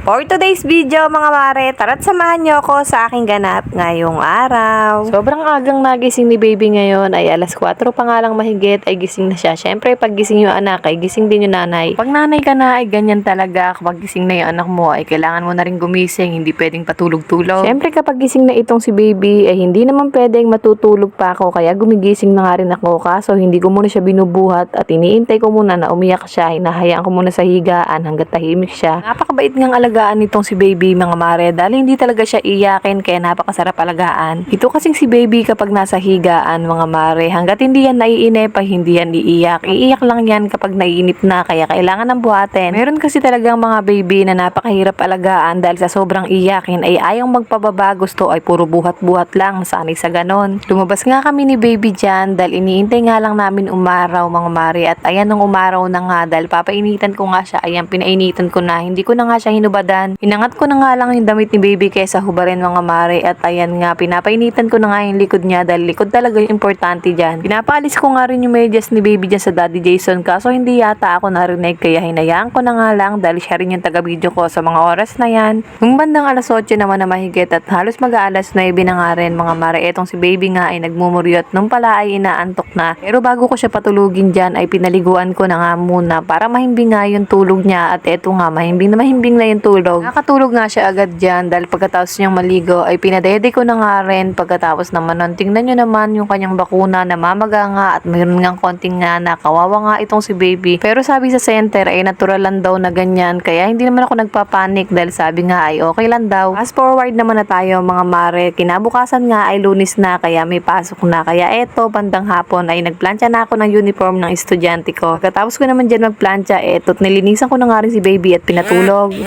For today's video mga mare, tara't samahan niyo ako sa aking ganap ngayong araw. Sobrang agang nagising ni baby ngayon ay alas 4 pa nga lang mahigit ay gising na siya. Syempre pag gising yung anak ay gising din yung nanay. Pag nanay ka na ay ganyan talaga, kapag gising na yung anak mo ay kailangan mo na rin gumising, hindi pwedeng patulog-tulog. Syempre kapag gising na itong si baby ay hindi naman pwedeng matutulog pa ako, kaya gumigising na nga rin ako, kaso hindi ko muna siya binubuhat at iniintay ko muna na umiyak siya. Hinahayaan ko muna sa higaan hanggat tahimik siya. Napakabait ngang alagaan nitong si baby mga mare, dahil hindi talaga siya iyakin kaya napakasarap alagaan. Ito kasing si baby kapag nasa higaan mga mare, hanggat hindi yan naiinip ay hindi yan iiyak. Iiyak lang yan kapag naiinip na, kaya kailangan ng buhatin. Meron kasi talagang mga baby na napakahirap alagaan dahil sa sobrang iyakin ay ayaw magpababa, gusto ay puro buhat-buhat lang, sanay sa ganon. Lumabas nga kami ni baby dyan dahil iniintay nga lang namin umaraw mga mare, at ayan nung umaraw na nga dahil papainitan ko nga siya, ayan pinainitan ko na, hindi ko na nga siya hinubadan. Inangat ko na nga lang yung damit ni baby kaysa hubarin mga mare, at ayan nga pinapainitan ko na nga yung likod niya dahil likod talaga yung importante dyan. Pinapaalis ko nga rin yung medyas ni baby dyan sa Daddy Jason, kaso hindi yata ako narinig kaya hinayaan ko na nga lang dahil siya rin yung taga-video ko sa mga oras na yan. Nung bandang alas 8 naman na mahigit at halos mag-aalas 9 na nga rin mga mare, etong si baby nga ay nagmumuryot, nung pala ay inaantok na. Pero bago ko siya patulugin dyan ay pinaliguan ko na nga muna para mahimbing nga yung tulog niya, at eto nga mahimbing na yung tulog. Nakatulog nga siya agad dyan dahil pagkatapos niyang maligo ay pinadede ko na nga rin. Pagkatapos naman nun, tingnan nyo naman yung kanyang bakuna, namamaga nga at mayroon nga konting nga na kawawa nga itong si baby. Pero sabi sa center ay natural lang daw na ganyan, kaya hindi naman ako nagpapanik dahil sabi nga ay okay lang daw. Fast forward naman na tayo mga mare, kinabukasan nga ay Lunes na kaya may pasok na, kaya eto bandang hapon ay nagplantsa na ako ng uniform ng estudyante ko. Pagkatapos ko naman dyan magplantsa, eto nilinisan ko na nga rin si baby at pinatulog.